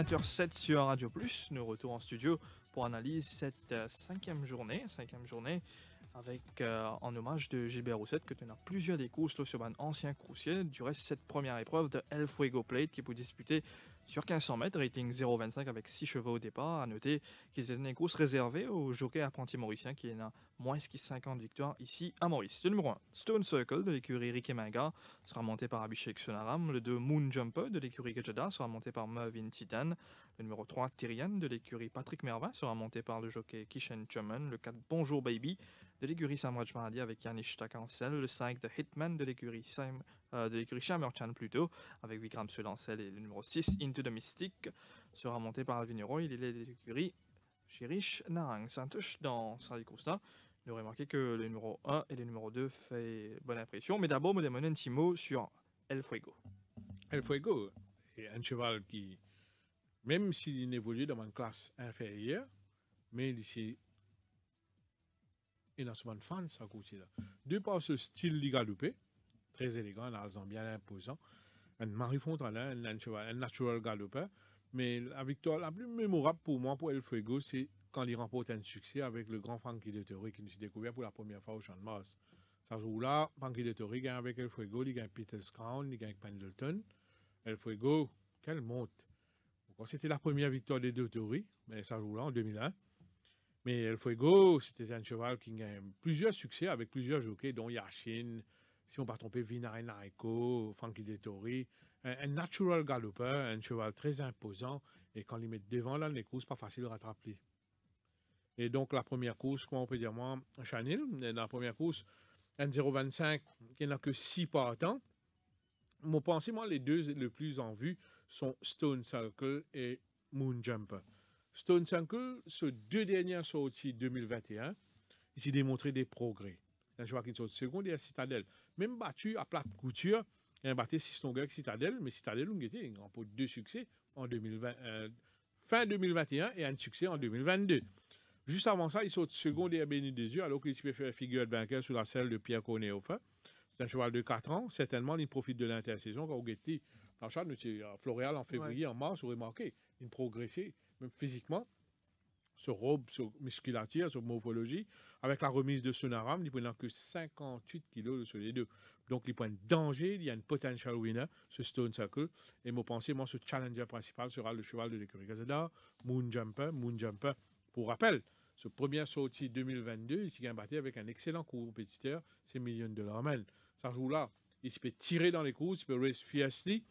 20h07 sur Radio Plus. Nous retour en studio pour analyse cette cinquième journée avec en hommage de Gilbert Roussette que tu as plusieurs des courses sur un ancien coursier. Du reste, cette première épreuve de El Fuego Plate qui peut disputer sur 1500 mètres, rating 0,25 avec 6 chevaux au départ. À noter qu'ils étaient une course réservée aux jockeys apprentis mauriciens qui ont moins que 50 victoires ici à Maurice. Le numéro 1, Stone Circle de l'écurie Ricky Minga sera monté par Abhishek Sonaram. Le 2, Moon Jumper de l'écurie Gajada sera monté par Mervyn Titan. Le numéro 3, Tyrian de l'écurie Patrick Mervin sera monté par le jockey Kishen Chuman. Le 4, Bonjour Baby de l'écurie Samraj Mahadi avec Yanish Takansel. Le 5, The Hitman de l'écurie Shammer Chan plutôt avec Vikram Selancel. Et le numéro 6, Into the Mystic sera monté par Alvin Roy. Il est de l'écurie Chirish Narang. Ça touche dans Sally Costa. Vous aurez remarqué que le numéro 1 et le numéro 2 fait bonne impression. Mais d'abord, me demander un petit mot sur El Fuego. El Fuego est un cheval qui, même s'il évolue dans une classe inférieure, mais il est dans ce fan, ça coûte là. De par ce style de galopé, très élégant, un alzan bien imposant, un Marie Fontanin, un cheval, un natural galopeur, mais la victoire la plus mémorable pour moi, pour El Fuego, c'est quand il remporte un succès avec le grand Frankie Dettori qui nous s'est découvert pour la première fois au Champ de Mars. Ça joue là, Frankie Dettori gagne avec El Fuego, il gagne Peter's Crown, il gagne Pendleton. El Fuego, quelle monte! C'était la première victoire des Dettori, mais ça joue là en 2001. Mais El Fuego, c'était un cheval qui gagne plusieurs succès avec plusieurs jockeys, dont Yashin, si on ne pas tromper, Vinay Naiko, Frankie Dettori. Un natural galopeur, un cheval très imposant, et quand il met devant là, les courses, pas facile de rattraper. Et donc, la première course, comment on peut dire, moi, Chanel, dans la première course, un 0,25, qui n'a que 6 partants. Mon pensée, moi, les deux les plus en vue sont Stone Circle et Moon Jumper. Stone Circle, ces deux dernières sorties 2021, il s'est démontré des progrès. Un cheval qui sort seconde et à Citadelle. Même battu à plate couture, il a battu 6 longueurs avec Citadelle, mais Citadelle, il était un remporte 2 succès en 2020, fin 2021 et un succès en 2022. Juste avant ça, il saute seconde et à Béni des Yeux, alors qu'il peut faire figure de vainqueur sous la selle de Pierre Cornéoffin. C'est un cheval de 4 ans. Certainement, il profite de l'intersaison. Quand vous guettez, l'achat de Floréal en février, en mars, vous remarquez, il progressait, même physiquement, sur robe, sur musculature, sur morphologie, avec la remise de Sonaram, il prenait que 58 kilos sur les deux. Donc, il prend un danger, il y a une potential winner, ce Stone Circle. Et moi, pensez, moi, ce challenger principal sera le cheval de l'écurie Gazada, Moon Jumper. Moon Jumper, pour rappel, ce premier sortie 2022, il s'est battu avec un excellent compétiteur, c'est $1 million. Ça joue là, il se peut tirer dans les courses, il peut race fiercely,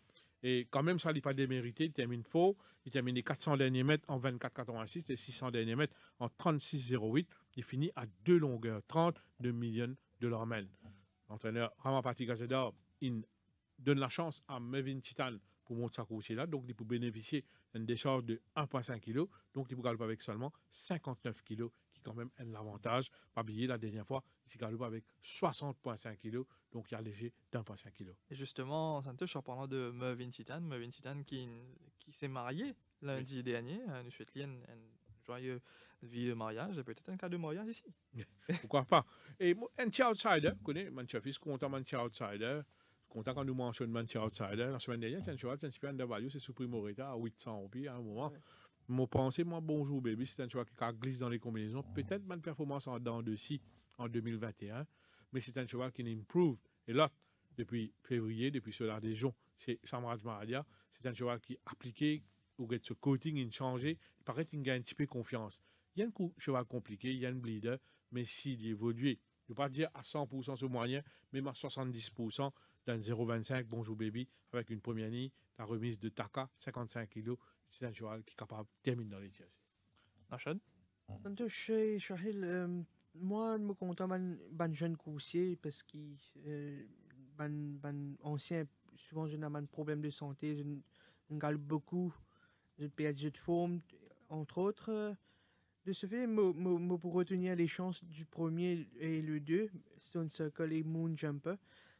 et quand même, ça n'est pas démérité, il termine faux, il termine les 400 derniers mètres en 24,86, les 600 derniers mètres en 36,08, il finit à 2 longueurs 30 de $1 million. L'entraîneur Ramapati Gazeda, il donne la chance à Mervyn Titan pour monter sa course là, donc il peut bénéficier d'une décharge de 1,5 kg, donc il peut galoper avec seulement 59 kg, qui est quand même un avantage. Pas oublier, la dernière fois, il galope avec 60,5 kg, donc il y a léger d'1,5 kg. Et justement, ça me touche en parlant de Mervyn Titan qui s'est marié lundi dernier. Nous souhaitons un joyeux vie de mariage et peut-être un cas de mariage ici. Pourquoi pas? Et un petit outsider, vous connaissez, mon fils, content, un petit outsider. Content quand nous mentionnons un petit outsider. La semaine dernière, c'est un cheval, c'est un super de value, c'est Supreme Morita à 800 roupies à un moment. Ouais. Mon pensée, moi, Bonjour Baby, c'est un cheval qui glisse dans les combinaisons. Peut-être une performance en dents de scie en 2021, mais c'est un cheval qui n'improve. Et là, depuis février, depuis cela des gens, c'est Samraj Mahadia, c'est un cheval qui appliqué, ou ce coating, il changé, il paraît qu'il gagne un petit peu confiance. Il y a un cheval compliqué, il y a un bleeder, mais s'il évolue, je ne veux pas dire à 100% ce moyen, même à 70%, d'un 0,25 Bonjour Baby, avec une première ligne, la remise de Taka, 55 kg, c'est un cheval qui est capable de terminer dans les tiers. Nachad? Shahil, moi, je me contente d'un jeune coursier parce qu'il ancien, souvent, je n'ai pas de problème de santé, je galope beaucoup, je perds de forme, entre autres. De ce fait, pour retenir les chances du premier et le 2, Stone Circle et Moon Jumper,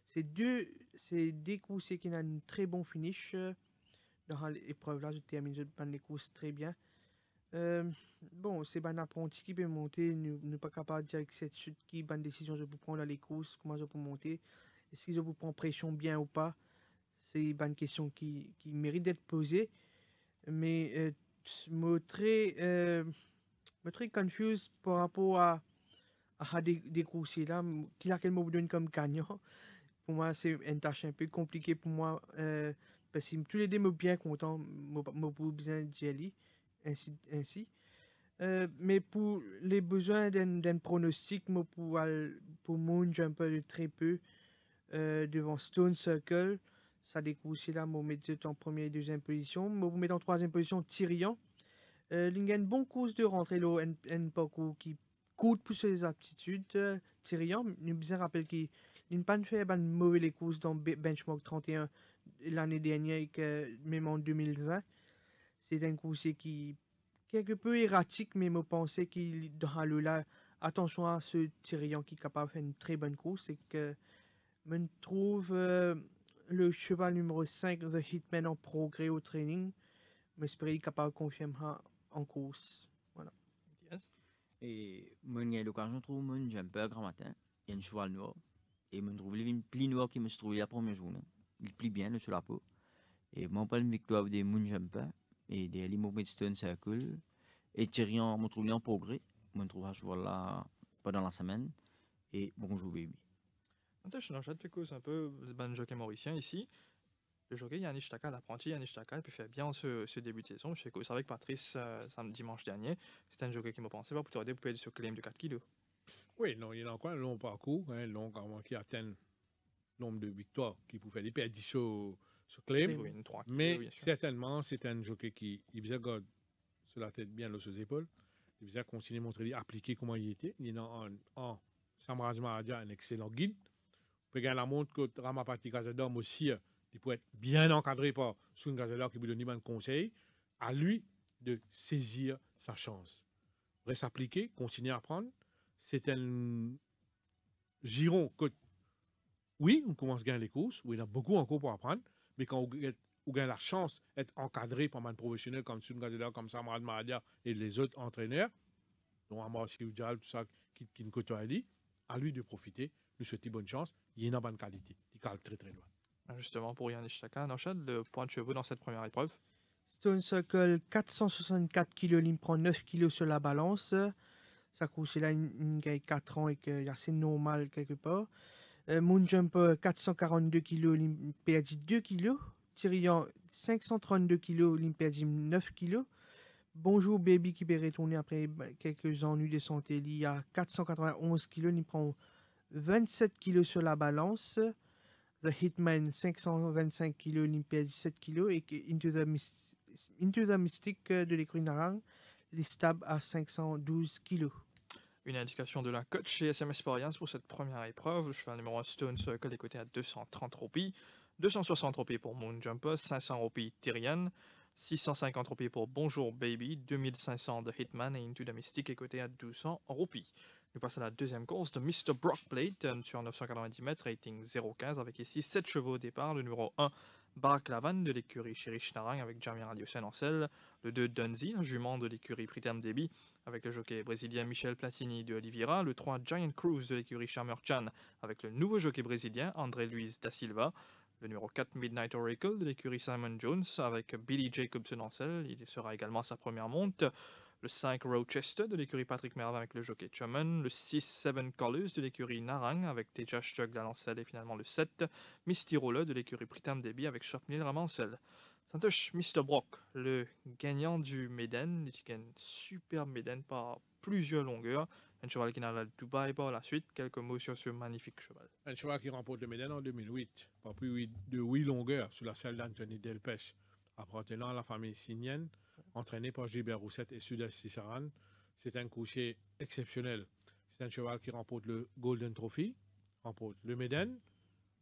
c'est des coursiers qui ont un très bon finish. Dans l'épreuve là, je termine les courses très bien. Bon, c'est un apprenti qui peut monter, ne pas capable de dire que cette chute qui bonne décision je peux prendre dans les courses, comment je peux monter, est-ce que je peux prendre pression bien ou pas, c'est une question qui mérite d'être posée. Mais me très confuse par rapport à des coursiers là, qui laquelle me donne comme gagnant. Pour moi, c'est une tâche un peu compliquée pour moi, parce que tous les deux me bien content, me pour bien d'y aller, ainsi. Mais pour les besoins d'un pronostic, moi pour Moon Jumper de très peu, devant Stone Circle, ça découle là, moi mettre en première et deuxième position. Moi vous mettre en troisième position Tyrion. Il y a une bonne course de rentrée là, un parcours qui coûte pour ses aptitudes. Tyrion, je bien rappelle qu'il n'a pas fait une mauvaise course dans Benchmark 31 l'année dernière et que même en 2020. C'est un coursier qui quelque peu erratique, mais je pensais qu'il dans le là, attention à ce Tyrion qui est capable de faire une très bonne course et que je trouve le cheval numéro 5, The Hitman, en progrès au training. J'espère qu'il est capable de confirmer en course. Voilà. Yes. Et moi, j'ai l'occasion de trouver mon jumper grand matin. Il y a un cheval noir. Et je trouve une pli noire qui me se trouve la première journée. Il plie bien sur la peau. Et moi, pas une victoire des Moon Jumper et des Limousin Stone Circle. Et Tyrion, je trouve en progrès. Je trouve ce cheval-là pendant la semaine. Et bonjour, baby. Je n'enchaîne un peu le jockey mauricien ici. Le jockey Yannick Taka, l'apprenti Yannick Taka, il peut faire bien ce début de saison. Je sais que vous savez que Patrice, dimanche dernier, c'était un jockey qui m'a pensé pour te aider pour payer ce claim de 4 kilos. Oui, non, il a encore un long parcours, long qui atteint le nombre de victoires qui peut faire des perditions sur claim. Oui, une 3 kilos, Mais bien sûr. certainement, c'est un jockey qui il garde sur la tête bien sur ses épaules. Il a continué à montrer, appliquer comment il était. Il est en Samraj Mahadia, un excellent guide. Vous pouvez la montre que Ramapati Gazadam aussi, il peut être bien encadré par Sun Gazadam qui lui donne un conseil. À lui de saisir sa chance. Reste s'appliquer, continuer à apprendre. C'est un giron que, oui, on commence à gagner les courses, oui, il y a beaucoup encore pour apprendre, mais quand on gagne la chance d'être encadré par un professionnel comme Sun Gazadam, comme Samrad Mahadia et les autres entraîneurs, dont Amar Sioudjal, tout ça, qui nous côtoie à lui de profiter, de souhaiter bonne chance. Il y a une bonne qualité, il cale très très loin. Justement, pour Yannick Taka, on enchaîne le point de chevaux dans cette première épreuve. Stone Circle, 464 kg, il prend 9 kg sur la balance. Ça coûte là une gagne 4 ans et que c'est normal quelque part. Moon Jumper, 442 kg, il perd 2 kg. Tyrion, 532 kg, il perd 9 kg. Bonjour Baby qui peut retourner après quelques ennuis de santé. Il y a 491 kg, il prend 27 kg sur la balance. The Hitman, 525 kg, il perd 17 kg. Et Into the Mystic de l'écurie Narang, les stab à 512 kg. Une indication de la cote chez SMS Sporians pour cette première épreuve. Le cheval numéro 1 Stone Circle est coté à 230 roupies, 260 roupies pour Moon Jumper, 500 roupies Tyrion, 650 roupies pour Bonjour Baby, 2500 de Hitman et Into the Mystic est coté à 200 roupies. Nous passons à la deuxième course de Mr. Brockplate sur 990 mètres, rating 0,15 avec ici 7 chevaux au départ. Le numéro 1 Barak Lavan de l'écurie Cherish Narang avec Jamir Radiosen en selle. Le 2 Dunzi, un jument de l'écurie Pritam Debi avec le jockey brésilien Michel Platini de Oliveira. Le 3 Giant Cruise de l'écurie Charmer Chan avec le nouveau jockey brésilien André Luis da Silva. Le numéro 4 Midnight Oracle de l'écurie Simon Jones avec Billy Jacobson en selle. Il sera également sa première monte. Le 5 Rochester de l'écurie Patrick Mervin avec le jockey Chuman, le 6 Seven Colors de l'écurie Narang avec Tejas Jugdalancel et finalement le 7 Misty Roller de l'écurie Pritam Debi avec Chopnil Ramancel. Santosh Mr. Brock, le gagnant du Méden, il gagne superbe Méden par plusieurs longueurs. Un cheval qui n'a la Dubaï par la suite. Quelques mots sur ce magnifique cheval. Un cheval qui remporte le Méden en 2008, par plus de 8 longueurs sur la selle d'Anthony Delpech, appartenant à la famille Signienne, entraîné par Gilbert Rousset et Sud Ciceran. C'est un coursier exceptionnel. C'est un cheval qui remporte le Golden Trophy, remporte le Méden.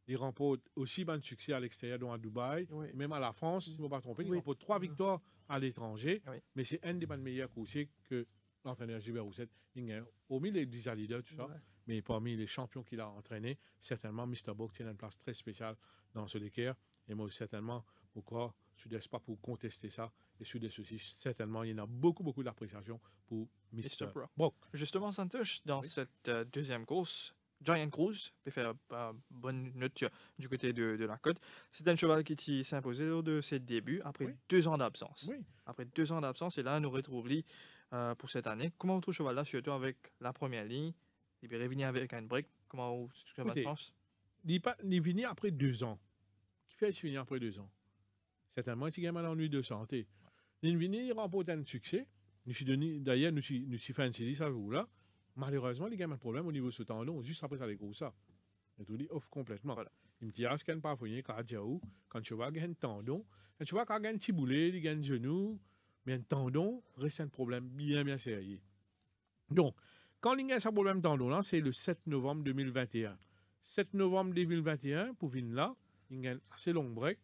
Il remporte aussi bon succès à l'extérieur, dont à Dubaï, Oui. même à la France, si je ne me pas tromper. Il Oui. remporte 3 victoires à l'étranger, Oui. mais c'est un des meilleurs coursiers que l'entraîneur Gilbert Rousset. Hormis les 10 leaders, tout ça, Ouais. mais parmi les champions qu'il a entraînés, certainement Mr. Brock tient une place très spéciale dans ce décaire. Et moi, certainement, pourquoi Sud-Est pas pour contester ça. Et Sud-Est aussi, certainement, il y en a beaucoup d'appréciation pour Mr. Brock. Brock. Justement, Santosh, dans Oui. cette deuxième course, Giant Cruise peut faire bonne note du côté de la côte. C'est un cheval qui s'est imposé lors de ses débuts après Oui. 2 ans d'absence. Oui. Après 2 ans d'absence, et là, nous retrouvons pour cette année. Comment votre cheval-là, surtout avec la première ligne, il peut revenir avec un break? Comment vous Écoutez, pense? Il est venu après 2 ans. Qui fait finir après 2 ans? Certainement, il y a un ennui de santé. Il est venu, il remporte un succès. D'ailleurs, nous sommes fait un série, ça vous là. Malheureusement, il y a un problème au niveau de ce tendon. Juste après ça, les gros ça. Et tout dit off complètement. Voilà. Il me dit, est-ce qu'il n'y a pas quand tu vois qu'il y a un tendon, quand tu vois qu'il y a un petit boulet, il y a un genou, mais un tendon reste un problème bien sérieux. Donc, quand il y a un problème de tendon, là, c'est le 7 novembre 2021. 7 novembre 2021, pour venir là, il y a un assez long break.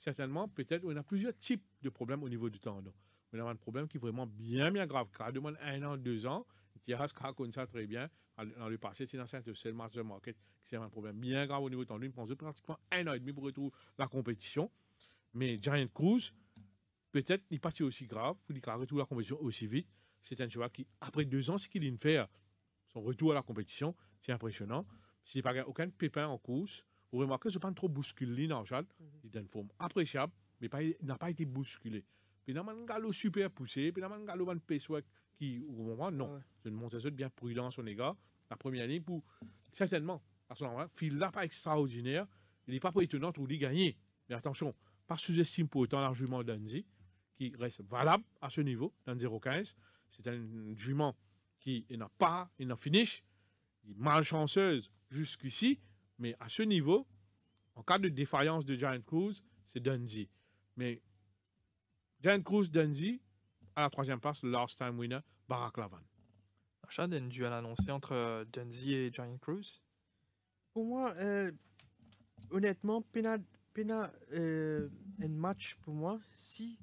Certainement, peut-être, on a plusieurs types de problèmes au niveau du tendon. On a un problème qui est vraiment bien grave. Quand on demande 1 an, 2 ans, il y a ce qu'on connaît ça très bien. Dans le passé, c'est dans le Master Market, c'est un problème bien grave au niveau du tendon. Il prend pratiquement 1 an et demi pour retrouver la compétition. Mais Giant Cruise, peut-être, il n'est pas aussi grave, il retrouve la compétition aussi vite. C'est un cheval qui, après 2 ans, ce qu'il vient de faire, son retour à la compétition, c'est impressionnant. S'il n'y a pas aucun pépin en course, vous remarquez que ce n'est pas trop bousculé dans le chat. Il a une forme appréciable, mais il n'a pas été bousculé. Puis, il y a un galop super poussé, puis il y a un galop de pésoc qui, au moment, non. C'est une montée bien prudente, son égard. La première ligne, pour certainement, à son moment, il n'a pas extraordinaire. Il n'est pas étonnant pour lui gagner. Mais attention, pas sous-estime pour autant l'argument d'Anzi, qui reste valable à ce niveau, dans 0,15. C'est un jument qui n'a finish, il est malchanceuse jusqu'ici, mais à ce niveau, en cas de défaillance de Giant Cruise, c'est Dundee. Mais Giant Cruise, Dundee, à la 3e place, le last time winner, Barack Lavan. Achat d'un duel annoncé entre Dundee et Giant Cruise? Pour moi, honnêtement, un match pour moi si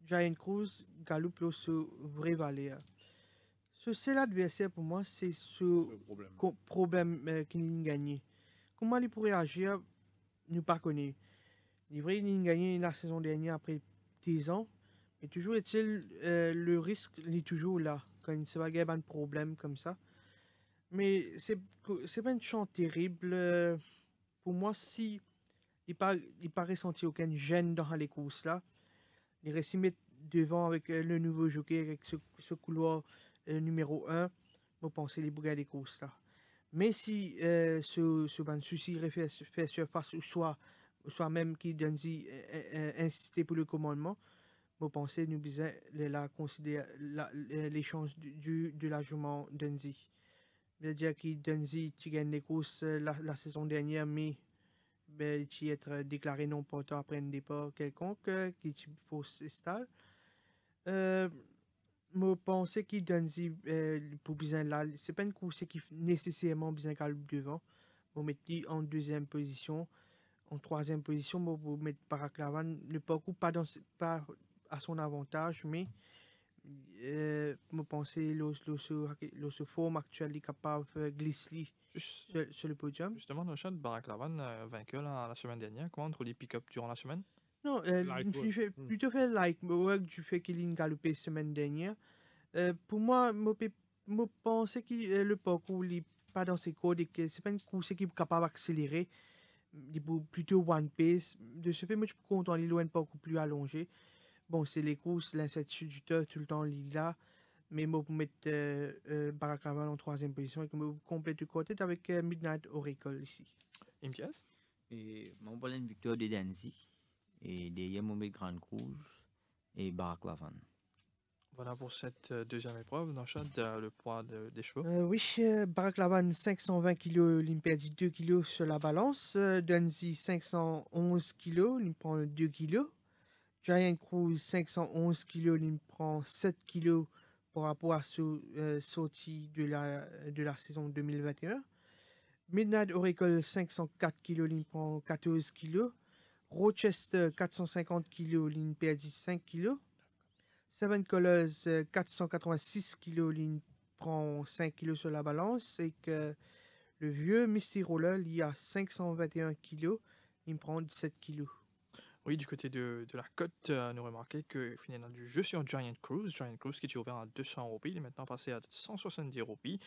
Giant Cruise galope ce vrai valet. C'est l'adversaire pour moi, c'est ce problème qu'il a gagné. Comment il pourrait agir, nous pas connaît. Il est vrai, il a gagné la saison dernière après 10 ans, mais toujours est-il, le risque est toujours là quand il se va avoir un problème comme ça. Mais c'est pas une chance terrible. Pour moi, si il pas ressenti aucune gêne dans les courses là, il reste mettre devant avec le nouveau jockey, avec ce couloir numéro 1, vous pensez les bougas des courses là. Mais si ce ban souci fait surface ou soit même qui donne insister pour le commandement, vous pensez nous besoin la considérer les chances de l'argument d'Enzi. C'est-à-dire que Dundee qui gagne les courses la saison dernière, mais qui être déclaré non porteur après un départ quelconque, qui faut s'installer. Je pense que Dundee pour besoin là, c'est pas une course qui nécessairement besoin qu'à devant. Vous mettez en 2e position, en 3e position, vous mettez Barack Lavan, ne pas à son avantage, mais je pense que le forme actuel est capable de glisser sur le podium. Justement, le chat de Barack Lavan vainqueur la semaine dernière, contre les pick-up durant la semaine? Non, plutôt fait like work du fait qu'il a galopé la semaine dernière. Pour moi, je pense que le parcours n'est pas dans ses codes et que c'est pas une course qui est capable d'accélérer. Il est plutôt one pace. De ce fait, moi, je suis content de loin un parcours plus allongé. Bon, c'est les courses, l'incertitude du temps, tout le temps, il est là. Mais moi, pour mettre Barack Lavan en 3e position et que je complète le côté avec Midnight Oracle ici. Imtiaz? Et mon problème une victoire de Dundee. Et derrière, mon Grande Rouge et Barack Lavan. Voilà pour cette 2e épreuve dans le poids des chevaux. Oui, Barack Lavan 520 kg, il perd 2 kg sur la balance. Dundee 511 kg, il prend 2 kg. Giant Cruise 511 kg, il prend 7 kg par rapport à ce sortie de la saison 2021. Midnight Oracle 504 kg, il prend 14 kg. Rochester 450 kg, il perd 5 kg. Seven Colors 486 kg, il prend 5 kg sur la balance. Et que le vieux Misty Roller, il a 521 kg, il prend 17 kg. Oui, du côté de la cote, nous remarquons que finalement du jeu sur Giant Cruise qui est ouvert à 200 roupies, il est maintenant passé à 170 roupies.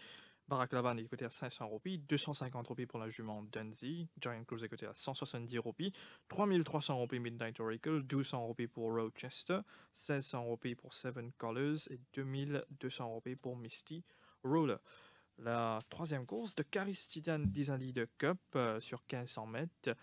Baraklavan est coté à 500 roupies, 250 roupies pour la jument Dundee, Giant Cruise est coté à 170 roupies, 3300 roupies Midnight Oracle, 1200 roupies pour Rochester, 1600 roupies pour Seven Colors et 2200 roupies pour Misty Roller. La troisième course de Caris Titan Disney de Cup sur 1500 mètres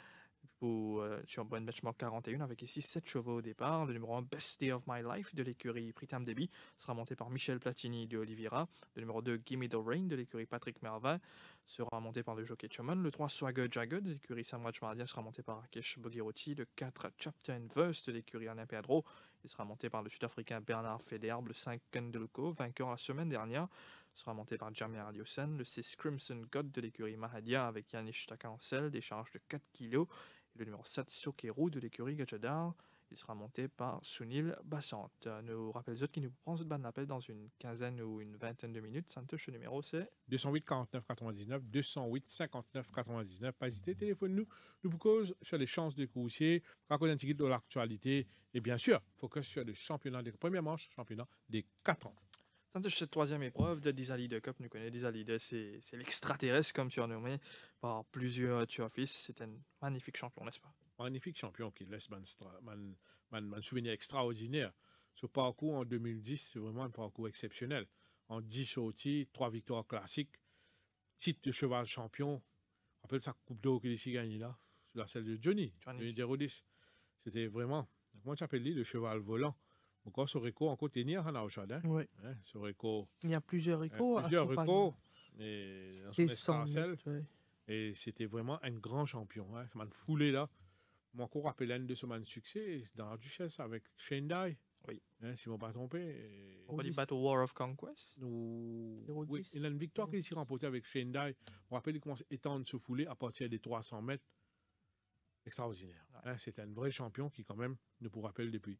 sur une benchmark 41 avec ici 7 chevaux au départ. Le numéro 1 Best Day of My Life de l'écurie Pritam Debbie sera monté par Michel Platini de Oliveira. Le numéro 2 Gimme the Rain de l'écurie Patrick Mervin sera monté par le jockey Chuman. Le 3 Swagger Jagger de l'écurie Samraj Mardia sera monté par Rakesh Bogirotti. Le 4 Chapter Verse de l'écurie Alain Pedro. Il sera monté par le Sud-Africain Bernard Federbe. Le 5 Kendelko, vainqueur la semaine dernière, sera monté par Jamir Adiosen. Le 6 Crimson God de l'écurie Mahadia avec Yanish Takansel, des charges de 4 kg. Le numéro 7, Sokeru de l'écurie Gajadar, il sera monté par Sunil Bassant. Nous rappelons les autres qui nous prennent ce ban d'appel dans une quinzaine ou une vingtaine de minutes. Santosh, le numéro c'est 208 49 99, 208 59 99. Pas hésiter, téléphone-nous. Nous vous cause sur les chances de coursier, raconter un petit peu de l'actualité et bien sûr, focus sur le championnat des premières manches, championnat des 4 ans. Santosh, cette troisième épreuve de Dizali Cup, nous connaissons Dizali, c'est l'extraterrestre comme surnommé par plusieurs tueurs-fils. C'est un magnifique champion, n'est-ce pas? Magnifique champion qui laisse un souvenir extraordinaire. Ce parcours en 2010, c'est vraiment un parcours exceptionnel. En 10 sorties, 3 victoires classiques, titre de cheval champion. On rappelle sa coupe d'eau qu'il a gagné là, sur la selle de Johnny Derodis. C'était vraiment, comment tu appelles le cheval volant. Encore ce record en côté tenir en Auchad. Oui. Ce record. Il y a plusieurs records. Plusieurs records. Et dans son C'est 100 escarcelle. mètres, ouais. Et c'était vraiment un grand champion. Ça m'a foulé là. Moi, encore rappelé un de ce man succès dans la Duchesse avec Shendai. Oui. Si je ne me pas trompé. On va dire Battle War of Conquest. Oui, il a une victoire qu'il s'est remportée avec Shendai. On rappelle qu'il commence à étendre ce foulé à partir des 300 mètres. Extraordinaire. Ouais. C'est un vrai champion qui, quand même, nous pour rappelle depuis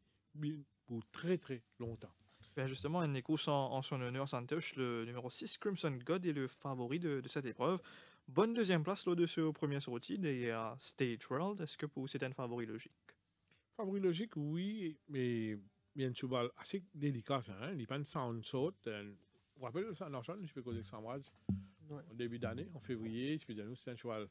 pour très très longtemps. Bien justement, une course en son honneur, Santosh, le numéro 6, Crimson God, est le favori de cette épreuve. Bonne deuxième place lors de ce premier sortie des Stage World. Est-ce que pour vous, c'est un favori logique? Favori logique, oui, mais il y a un cheval assez délicat, ça. Il n'y a pas une sound saut. Vous rappelez ça, en je peux causer Samrad en début d'année, en février, je peux dire, c'est un cheval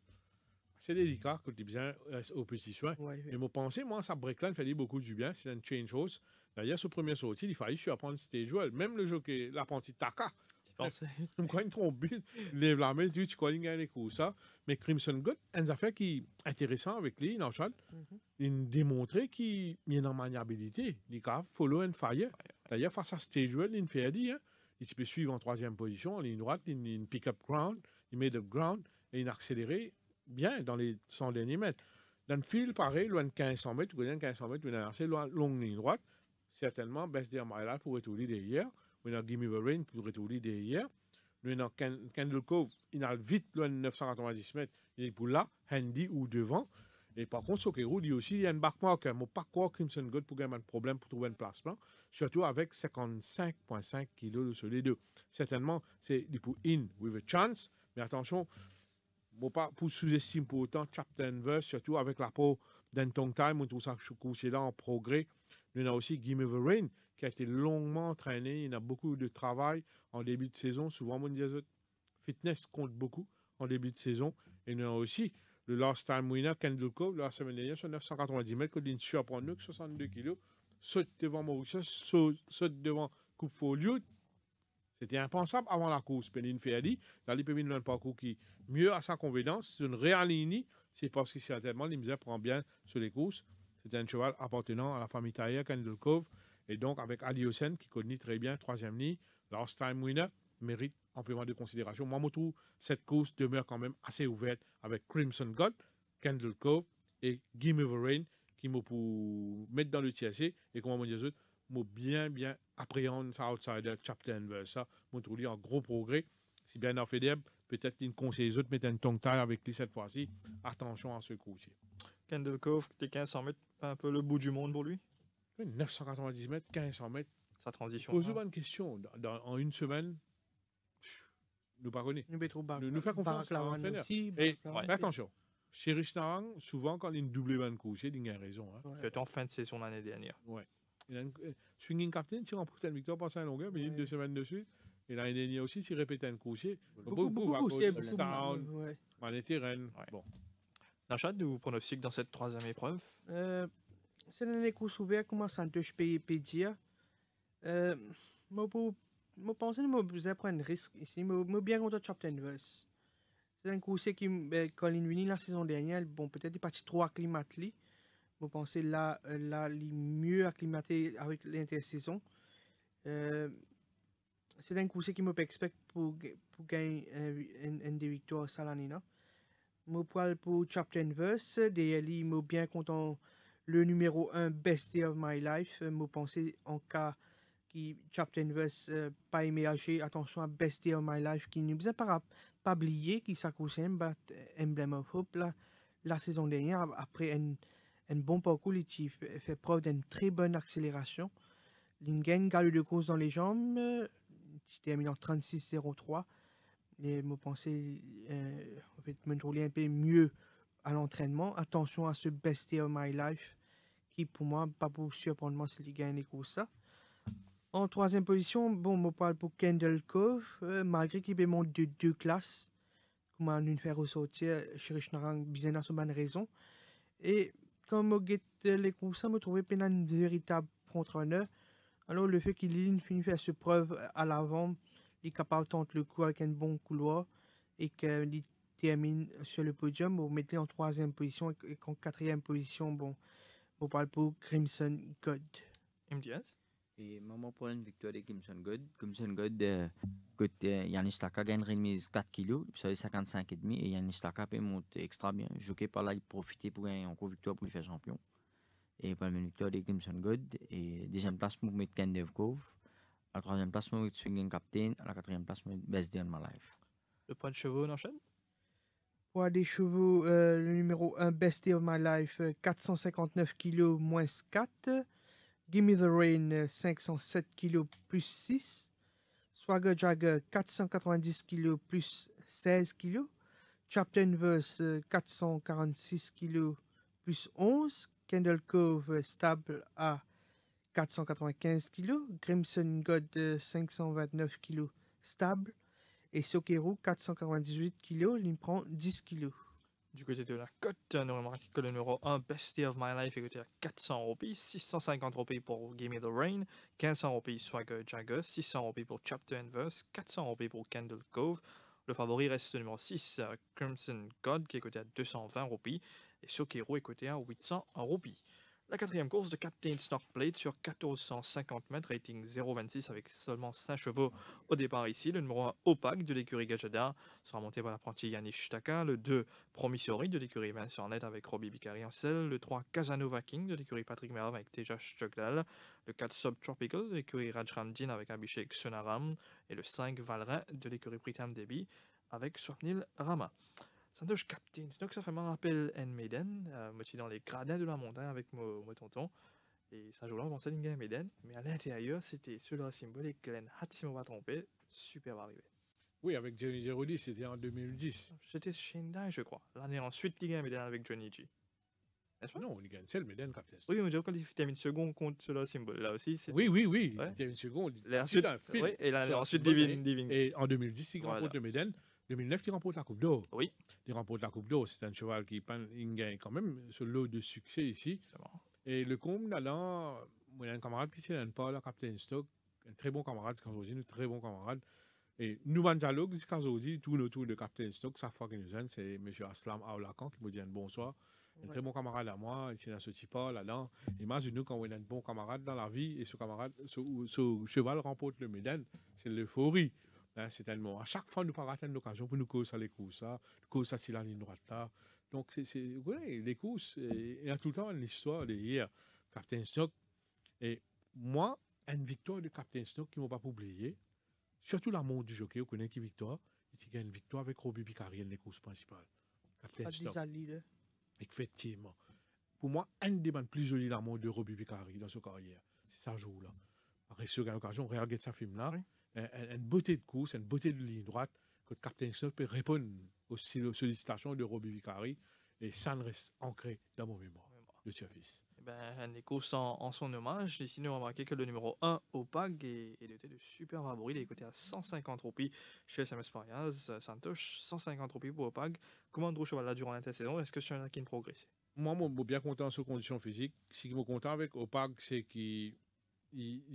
assez délicat, que tu bien au petit soin. Ouais, Et mon pensée, moi, ça breakline fait beaucoup du bien, c'est un change horse. D'ailleurs, ce premier sortie, il fallait apprendre Stage World. Même le jockey, l'apprenti Taka, je me crois une trompée, lève la main, tu crois qu'il gagne les coups, ça. Mais Crimson God, une affaire qui est intéressante avec lui, il démontré qu'il y a une maniabilité. Il a follow and fire. D'ailleurs, face à Stage World, il fait dit, il peut suivre en troisième position, en ligne droite, il pick up ground, il made up ground, et il a accéléré bien dans les 100 derniers mètres. Dans le fil, pareil, loin de 1500 mètres, vous connaissez 1500 mètres, vous avez assez longue ligne droite. Certainement, Best Day of My Life pourrait être au lit derrière. Vous avez Gimme the Rain qui pourrait être au lit derrière. Nous avons Candle Cove, il a vite loin de 990 mètres. Il est pour là, handy ou devant. Et par contre, Sokeru, dit aussi, il y a un backmark. Je ne pas croire Crimson God pour gagner un problème pour trouver un placement. Surtout avec 55,5 kg sur les deux. Certainement, c'est pour in with a chance. Mais attention, bon, pas pour sous-estimer pour autant Chapter Verse, surtout avec l'apport d'un Tongue Time, où tout ça, c'est là en progrès. Nous avons aussi Gimme the Rain, qui a été longuement entraîné. Il a beaucoup de travail en début de saison. Souvent, on dit fitness compte beaucoup en début de saison. Et nous avons aussi le last time winner, Kendall Cove, la semaine dernière, sur 990 mètres, que l'Insu apprend nous, 62 kg. Saute devant Mauritius, saute devant Coupe Folio. C'était impensable avant la course. Pénine Ferdi, dans les pémines d'un parcours qui mieux à sa convenance, c'est une réelle ligne. C'est parce que certainement, l'Imza prend bien sur les courses. C'est un cheval appartenant à la famille Taillère, Kendall Cove. Et donc, avec Adiosen, qui connaît très bien, troisième ligne, last time winner, mérite amplement de considération. Moi, je trouve cette course demeure quand même assez ouverte avec Crimson God, Kendall Cove et Gimme the Rain, qui m'ont pour mettre dans le TSC. Et comment je dis, m'ont bien appréhender ça outsider, Chapter Verse. Ça, je trouve en gros progrès. Si bien Federbe, peut-être qu'il conseille les autres mettre un tongue taille avec lui cette fois-ci. Attention à ce coup-ci. Kendall Cove, les 1500 mètres, un peu le bout du monde pour lui. 990 mètres, 1500 mètres. Sa transition. Pose-moi une question. En une semaine, nous pas connaît. Nous fait confiance à l'entraîneur. Et attention, chez Richnarang, souvent quand il y a une double van course, il a raison. C'était en fin de saison l'année dernière. Ouais. Il a une swinging captain, qui remporte une victoire par 5 longueurs, mais il y a 2 semaines de suite. Et l'année dernière aussi, s'il répétait un course, Beaucoup, c'est beaucoup. Town, Ouais. on était Rennes. Ouais. Bon. Nachad, vous pronostic dans cette troisième épreuve? C'est une course ouverte, comment ça te paye dire. Moi, pense que je vais prendre un risque ici. Moi, bien contre Chapter Verse. C'est un course qui, Colin Winnie la saison dernière, bon, peut-être il est parti trop acclimaté. Je pense là, il est mieux acclimaté avec l'intersaison. C'est un course qui me expecte pour gagner une des victoires Salanina. Je parle pour Chapter Verse. Derrière lui, je suis bien content le numéro 1 Best Day of My Life. Je pense en cas qui Chapter Verse pas émergé, attention à Best Day of My Life qui ne nous a pas oublié qui s'accroche à Emblem of Hope la saison dernière après un bon parcours. Il fait preuve d'une très bonne accélération. Il gagne galop de course dans les jambes. Il termine en 36,03. Et je pensais en fait, me trouver un peu mieux à l'entraînement. Attention à ce Best Day of My Life qui pour moi pas pour surprendre s'il gagne les courses. En troisième position, bon, je parle pour Kendall Cove, malgré qu'il monte de 2 classes, comme on nous fait ressortir, je n'ai bien à ce bonne raison. Et quand je regarde les courses, je me trouvais pas un véritable contre-honneur. Alors le fait qu'il finit faire ce preuve à l'avant, il est capable de tenter le coup avec un bon couloir et qu'il termine sur le podium, vous mettez en troisième position et en quatrième position, bon, on parle pour Crimson God. MDS? Et maman pour une victoire de Crimson God. Crimson God, Yannis Taka gagne remise 4 kg, ça est 55,5 et Yannis Taka peut monter extra bien. Jockey par là, il profite pour gagner encore victoire pour lui faire champion. Et par la victoire de Crimson God. Et deuxième place pour mettre Kendev Cove. À la troisième place, pour mettre Swinging Captain. À la quatrième place, pour mettre Best Day of My Life. Le point de chevaux, Nachad? Poids des chevaux, le numéro 1 Best Day of My Life, 459 kg moins 4. Gimme the Rain, 507 kg plus 6. Swagger Jagger, 490 kg plus 16 kg. Chapter Verse, 446 kg plus 11. Kendall Cove, stable à 495 kg. Crimson God, 529 kg stable. Et Sokeru, 498 kg, il prend 10 kg. Du côté de la cote, on remarque que le numéro 1, Best Day of My Life, est coté à 400 roupies, 650 roupies pour Give Me the Rain, 1500 roupies Swagger Jagger, 600 roupies pour Chapter Verse, 400 roupies pour Candle Cove. Le favori reste le numéro 6, Crimson God, qui est coté à 220 roupies, et Sokeru est coté à 800 roupies. La quatrième course de Captain Stock Plate sur 1450 mètres, rating 0,26 avec seulement 5 chevaux au départ ici. Le numéro 1 Opaque de l'écurie Gajada sera monté par l'apprenti Yannick Taka. Le 2 Promissory de l'écurie Vincent Net avec Robbie Bicari en selle. Le 3 Casanova King de l'écurie Patrick Merv avec Tejas Jogdal. Le 4 Subtropical de l'écurie Rajramdin avec Abhishek Sonaram. Et le 5 Valrin de l'écurie Pritam Debi avec Swapnil Rama. Santosh Captain, donc ça fait me rappelle en Maiden, moi je suis dans les gradins de la montagne avec mon tonton, et ça joue là, on pensait à Maiden, mais à l'intérieur c'était sur le symbolique que Glenn Hatsimo va tromper, super arrivé. Oui, avec Johnny Gerodi, c'était en 2010. C'était Shendai, je crois. L'année ensuite, il gagne Maiden avec Johnny G. N'est-ce pas? Non, il gagne celle, Maiden Captain. Oui, mais quand il termine second contre sur le symbole, là aussi. Oui, ouais. Il termine second. Ensuite, oui, et l'année ensuite, Divine. Et en 2010, il remporte le Maiden. 2009, il remporte la Coupe d'Or. Oui. Il remporte la Coupe d'Or. C'est un cheval qui gagne quand même ce lot de succès ici. Et le comble, là, il y a un camarade qui s'est pas, le Captain Stock, un très bon camarade, un très bon camarade. Et nous, en dialogue, c'est tout autour de Captain Stock, sa fois qu'il nous aide, c'est M. Aslam Aoulakan qui me dit un bonsoir. Un très bon camarade à moi, il s'est ce pas là-dedans. Imagine-nous quand on a un bon camarade dans la vie et ce camarade, ce cheval remporte le Médan, c'est l'euphorie. C'est tellement. À chaque fois, nous pas rater l'occasion pour nous causer les courses, causer ça sur la ligne droite là. Donc, oui, les courses, il y a tout le temps une histoire de hier, Captain Stock. Et moi, une victoire de Captain Stock qui ne m'a pas oublié, surtout la montre du jockey, on connaît qui victoire, il y a une victoire avec Robbie Bicari dans les courses principales. Captain Stock. Effectivement. Pour moi, un des bandes plus jolis la montre de Robbie Bicari dans sa carrière, c'est ça jour-là. Après, si vous avez l'occasion, regardez ce film-là. Oui. Une beauté de course, une beauté de ligne droite, que Captain Stock peut répondre aux sollicitations de Robbie Bicari et ça ne reste ancré dans mon mémoire de service. Eh ben, les courses en son hommage. Ici, nous remarqué que le numéro 1, Opag, est doté de super favoris. Il est coté à 150 roupies chez SMS Parias. Santosh, 150 roupies pour Opag. Comment on cheval là durant l'intersaison? Est-ce que c'est un qui ne progresse? Moi, je suis bien content sur conditions physiques. Ce qui me content avec Opag, c'est qu'il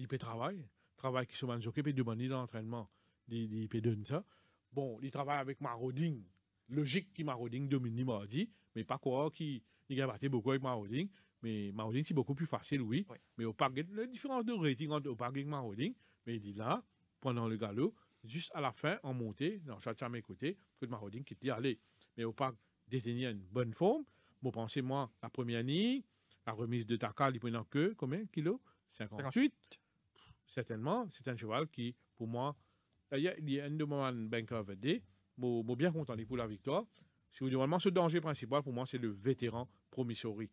peut travailler. Travail qui se s'occupe de manière d'entraînement. Il peut donner ça. Bon, il travaille avec Marauding. Logique qui Marauding domine mardi, mais pas quoi qui a battu beaucoup avec Marauding. Mais Marauding, c'est beaucoup plus facile, oui. Oui. Mais Opag, la différence de rating entre Opag et Marauding, mais il est là, pendant le galop, juste à la fin, en montée, dans chaque à mes côtés, que Marauding qui dit allez. Mais Opag détenait une bonne forme. Bon, pensez-moi, la première ligne, la remise de Takal, il prenait que combien kilos? 58. Certainement, c'est un cheval qui, pour moi, il y a un de mon banker VD, je suis bien content pour la victoire. Si vous demandez ce danger principal, pour moi, c'est le vétéran Promissory.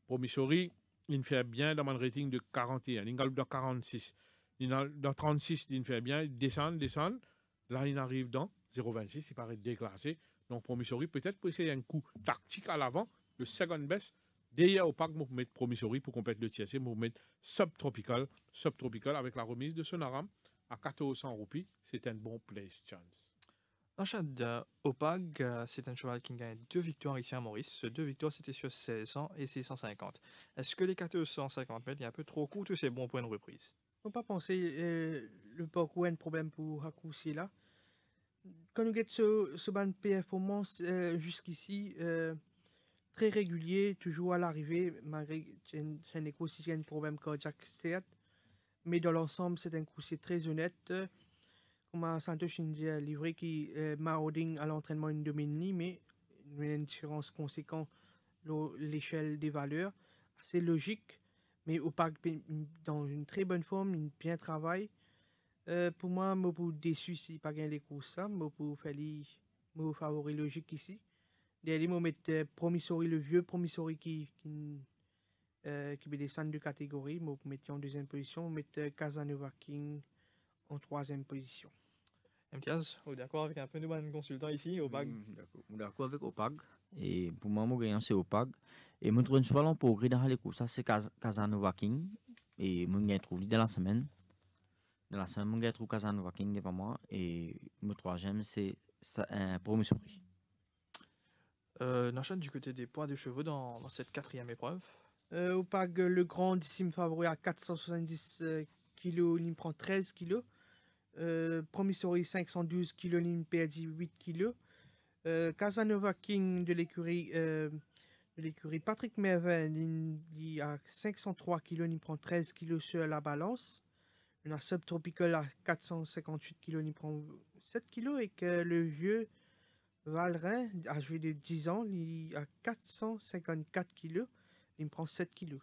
Promissory, il fait bien dans mon rating de 41, il galope dans 46. Dans 36, il fait bien, il descend. Là, il arrive dans 0,26, il paraît déclassé. Donc, Promissory, peut-être pour essayer un coup tactique à l'avant, le second best. D'ailleurs, au parc, pour mettre Promissory pour compléter le TSC, pour mettre subtropical avec la remise de Sonaram à 1400 roupies. C'est un bon place chance. Enchad Opag, c'est un cheval qui gagne 2 victoires ici à Maurice. Ces 2 victoires, c'était sur 1600 et 650. Est-ce que les 1450 mètres, il y a un peu trop court tous ces bons points de reprise? Faut pas penser le parcours a un problème pour raccourcir là. Quand nous avons ce ban performance jusqu'ici, très régulier, toujours à l'arrivée, malgré un écho si un problème cardiaque, certes. Mais dans l'ensemble, c'est un coursier très honnête. Comme à Santosh India livré qui marauding à l'entraînement une domine, mais une différence conséquente l'échelle des valeurs. C'est logique, mais au parc dans une très bonne forme, une bien travail. Pour moi, je suis déçu si pas gagné les courses ça, je suis favori logique ici. Derrière, je mettre Promissory, le vieux Promissory qui peut descendre de catégorie, je mettre en deuxième position, je mettre Casanova King en troisième position. Mtiaz, vous êtes d'accord avec un peu de bon consultant ici, Opag? D'accord avec Opag. Et pour moi, mon gagnant, c'est Opag. Et mon trouve un cheval en progrès dans les courses, ça c'est Casanova King. Et mon gagnant trouve dans la semaine. Dans la semaine, mon gagnant trouve Casanova King devant moi. Et mon troisième, c'est un Promissory. N'enchaîne du côté des poids de chevaux dans cette quatrième épreuve. Opag, le grandissime favori à 470 kg, il prend 13 kg. Promissory 512 kg, il perd 8 kg. Casanova King de l'écurie Patrick Mervin, il a 503 kg, il prend 13 kg sur la balance. On a Subtropical à 458 kg, il prend 7 kg. Et que le vieux Valrin, âgé de 10 ans, il a 454 kg, il prend 7 kg.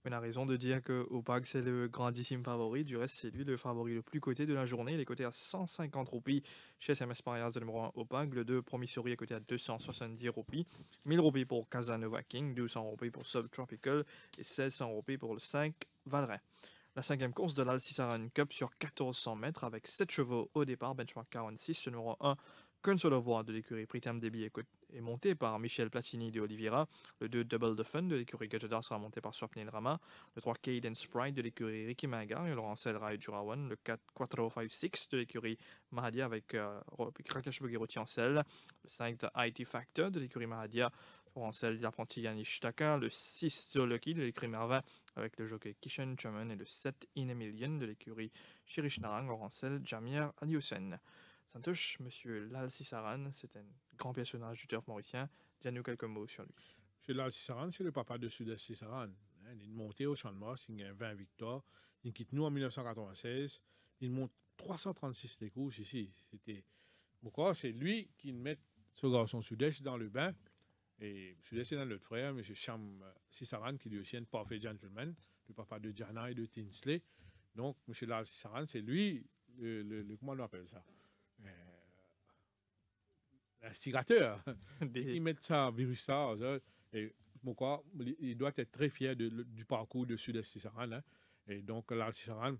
On a raison de dire que Opag c'est le grandissime favori. Du reste, c'est lui le favori le plus coté de la journée. Il est coté à 150 roupies chez SMS Parias de numéro 1 Opag. Le 2 Promissory est coté à 270 roupies. 1000 roupies pour Casanova King, 200 roupies pour Subtropical et 1600 roupies pour le 5 Valrin. La cinquième course de l'Alcisaran Cup sur 1400 mètres avec 7 chevaux au départ, benchmark 46, le numéro 1. Qu'une seule voix de l'écurie Pritam Debi est monté par Michel Platini de Oliveira. Le 2 Double the Fun de l'écurie Gadjadar sera monté par Swapnil Rama. Le 3 Cadence Sprite de l'écurie Ricky Mangar et Laurent Selra et Jurawan. Le 4 456 de l'écurie Mahadia avec Rakesh Bogirouti en selle. Le 5 The IT Factor de l'écurie Mahadia. Laurent Sel d'apprenti Yannish Taka. Le 6 Zoloki de l'écurie Mervin avec le jockey Kishan Chaman. Et le 7 In a Million de l'écurie Shirish Narang, Laurent Sel, Jamir Alioussen. Santosh, monsieur Lal Cisaran, c'est un grand personnage du turf mauricien. Dis-nous quelques mots sur lui. Monsieur Lal Cisaran, c'est le papa de Sud-Est Cisaran. Il est monté au Champ de Mars, il a 20 victoires. Il quitte nous en 1996. Il monte 336 des courses ici. C'était pourquoi c'est lui qui met ce garçon Sud-Est dans le bain. Et Sud-Est, c'est dans notre frère, monsieur Cham Cisaran, qui est aussi un parfait gentleman, le papa de Diana et de Tinsley. Donc, monsieur Lal Cisaran, c'est lui, comment on appelle ça? L'instigateur. Ils mettent ça, virus ça, et pourquoi il doit être très fier du parcours de Sud-Est Cisaran. Hein. Et donc, là, Cisaran,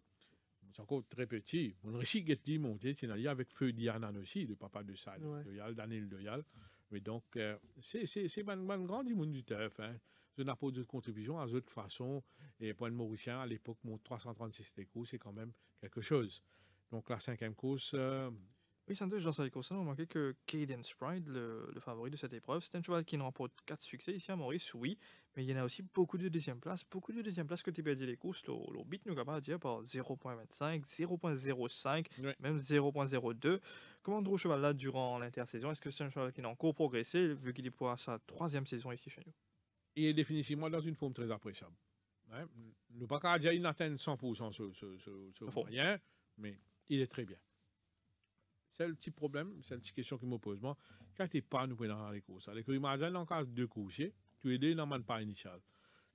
c'est encore très petit. On réussit à monter, c'est avec Feu Dianan aussi, le papa de Sad, Doyal, Daniel Doyal. Mais donc, c'est un grand monde du turf. Hein. je n'ai pas de contribution à d'autres façons. Et point de Mauricien, à l'époque, mon 336 courses, c'est quand même quelque chose. Donc la 5e course, Oui, Santosh, dans cette course-là, on remarquait que Cadence Pride, le favori de cette épreuve, c'est un cheval qui ne remporte 4 succès ici à Maurice, oui, mais il y en a aussi beaucoup de deuxième place que tu peux dire les courses, le beat nous capable de dire par 0.25, 0.05, ouais. même 0.02. Comment on trouve ce cheval-là durant l'intersaison? Est-ce que c'est un cheval qui a encore progressé, vu qu'il est pour sa 3e saison ici chez nous? Il est définitivement dans une forme très appréciable. Ouais. Le pas dire il n'atteint 100% ce moyen, mais il est très bien. C'est le petit problème, c'est une petite question qui me pose. Moi, quand tu n'es pas nous prenons dans les courses, les Magazine, en cas de 2 coursiers, tu es dans le pas initial.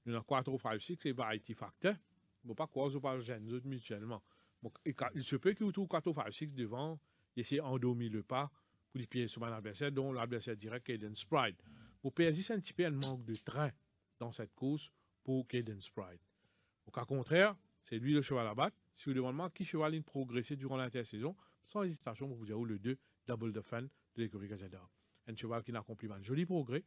Nous avons 4 ou 5, 6, c'est variety factor. Il ne faut pas croire pas gêner mutuellement. Donc, il se peut qu'il y ait 4 ou 5, 6 devant, essayer d'endormir le pas pour les pieds sur un adversaire, dont l'adversaire direct Cadence Pride. Pour PSG, c'est un petit peu un manque de train dans cette course pour Cadence Pride. Au cas contraire, c'est lui le cheval à battre. Si vous demandez qui cheval il progresser durant l'intersaison, sans hésitation, pour vous dire le 2, Double Defend de l'écurie Gazador. Un cheval qui n'accomplit pas un joli progrès,